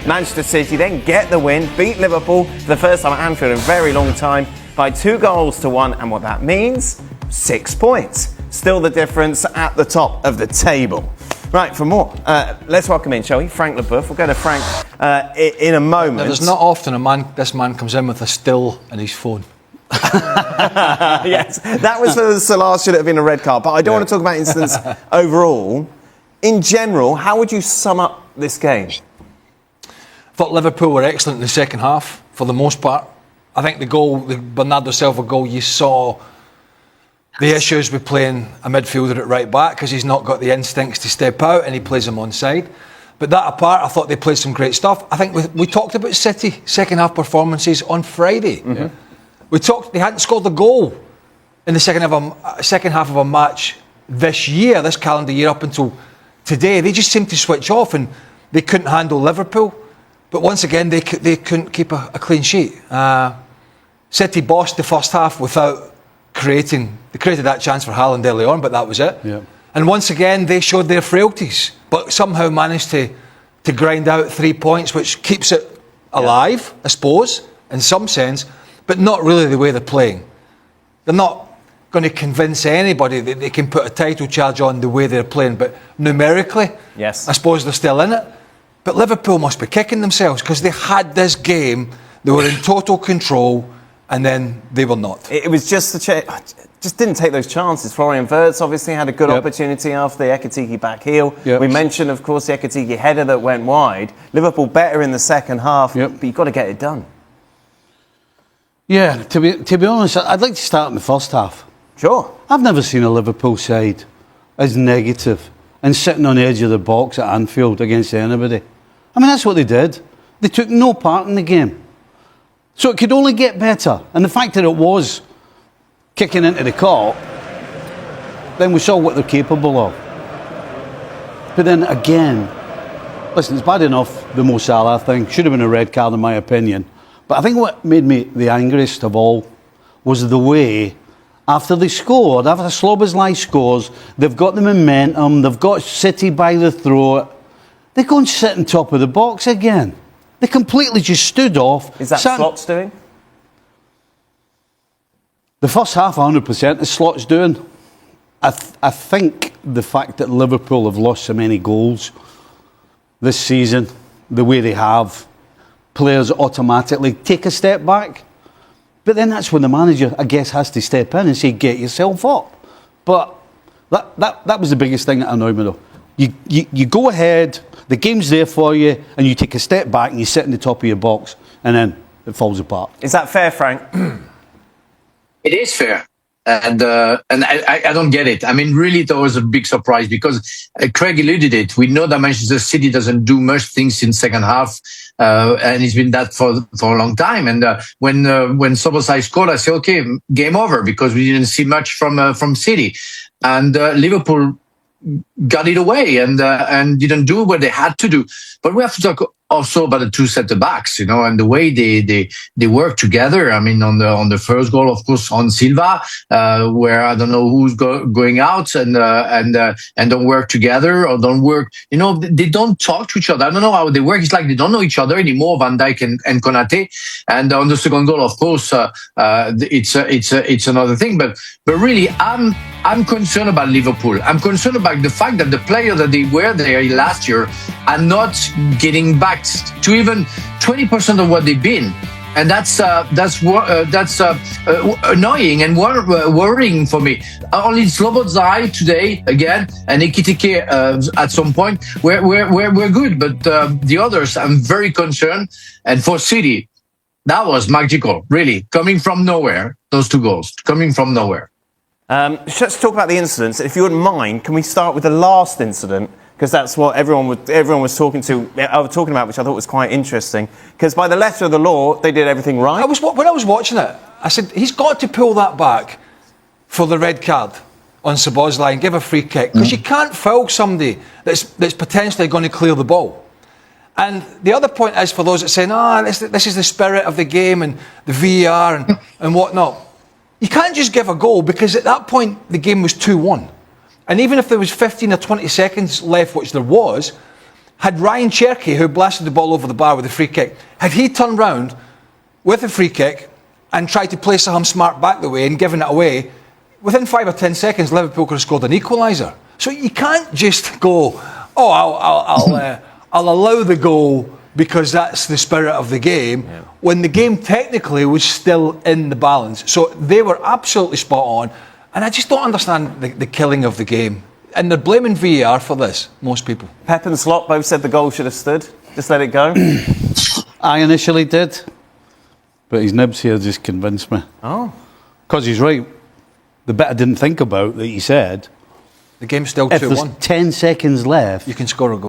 Manchester City then get the win, beat Liverpool for the first time at Anfield in a very long time by 2-1, and what that means? 6 points. Still the difference at the top of the table. Right, for more, let's welcome in, shall we? Frank Leboeuf. We'll go to Frank in a moment. Now, there's not often this man comes in with a still in his phone. Yes, that was for Salah, should it have been a red card. But I don't want to talk about incidents overall. In general, how would you sum up this game? I thought Liverpool were excellent in the second half, for the most part. I think the Bernardo Silva goal, you saw the issues with playing a midfielder at right back because he's not got the instincts to step out and he plays him onside. But that apart, I thought they played some great stuff. I think we talked about City second half performances on Friday. Mm-hmm. They hadn't scored a goal in the second half of a match this calendar year up until today. They just seemed to switch off and they couldn't handle Liverpool. But once again, they couldn't keep a clean sheet. City bossed the first half without they created that chance for Haaland early on, but that was it. Yeah. And once again, they showed their frailties, but somehow managed to grind out 3 points, which keeps it alive, I suppose, in some sense, but not really the way they're playing. They're not going to convince anybody that they can put a title charge on the way they're playing, but numerically, yes, I suppose they're still in it. But Liverpool must be kicking themselves because they had this game, they were in total control, and then they were not. It was just just didn't take those chances. Florian Wirtz obviously had a good opportunity after the Ekitike back heel. We mentioned, of course, the Ekitike header that went wide. Liverpool better in the second half, but you've got to get it done. Yeah, to be honest, I'd like to start in the first half. Sure. I've never seen a Liverpool side as negative and sitting on the edge of the box at Anfield against anybody. I mean, that's what they did. They took no part in the game. So it could only get better. And the fact that it was kicking into the Kop, then we saw what they're capable of. But then again, listen, it's bad enough, the Mo Salah thing. Should have been a red card in my opinion. But I think what made me the angriest of all was the way, after they scored, after Szoboszlai scores, they've got the momentum, they've got City by the throat, they go and sit on top of the box again. They completely just stood off. Is that Slot's doing? The first half, 100%, is Slot's doing. I think the fact that Liverpool have lost so many goals this season, the way they have, players automatically take a step back. But then that's when the manager, I guess, has to step in and say, get yourself up. But that was the biggest thing that annoyed me, though. You go ahead, the game's there for you, and you take a step back and you sit in the top of your box, and then it falls apart. Is that fair, Frank? It is fair. And I don't get it. I mean, really, that was a big surprise because Craig alluded it. We know that Manchester City doesn't do much things in second half, and it's been that for a long time. And when Szoboszlai scored, I said, okay, game over, because we didn't see much from City. And Liverpool got it away and didn't do what they had to do. But we have to talk also about the two centre-backs, and the way they work together. I mean, on the first goal, of course, on Silva, where I don't know who's going out and don't work together or don't work. They don't talk to each other. I don't know how they work. It's like they don't know each other anymore, Van Dijk and Konate. And on the second goal, of course, it's another thing. But really, I'm concerned about Liverpool. I'm concerned about the fact that the players that they were there last year are not getting back to even 20% of what they've been, and that's annoying and worrying for me. Only Szoboszlai today again, and Ekitike at some point we're good, but the others, I'm very concerned. And for City, that was magical, really, coming from nowhere. Those two goals coming from nowhere. Let's talk about the incidents. If you wouldn't mind, can we start with the last incident? Because that's what everyone was talking about, which I thought was quite interesting. Because by the letter of the law, they did everything right. When I was watching it, I said, he's got to pull that back for the red card on Szoboszlai and give a free kick. Because you can't foul somebody that's potentially going to clear the ball. And the other point is, for those that say, this is the spirit of the game and the VAR and whatnot. You can't just give a goal, because at that point, the game was 2-1. And even if there was 15 or 20 seconds left, which there was, Had Ryan Cherky, who blasted the ball over the bar with a free kick, had he turned round with a free kick and tried to play Saham Smart back the way and given it away, within 5 or 10 seconds, Liverpool could have scored an equaliser. So you can't just go, oh, I'll allow the goal because that's the spirit of the game, when the game technically was still in the balance. So they were absolutely spot on, and I just don't understand the killing of the game. And they're blaming VAR for this, most people. Pep and Slot both said the goal should have stood. Just let it go. I initially did, but his nibs here just convinced me. Oh. Because he's right. The bit I didn't think about that he said, The game's still if there's 2-1. 10 seconds left, You can score a goal.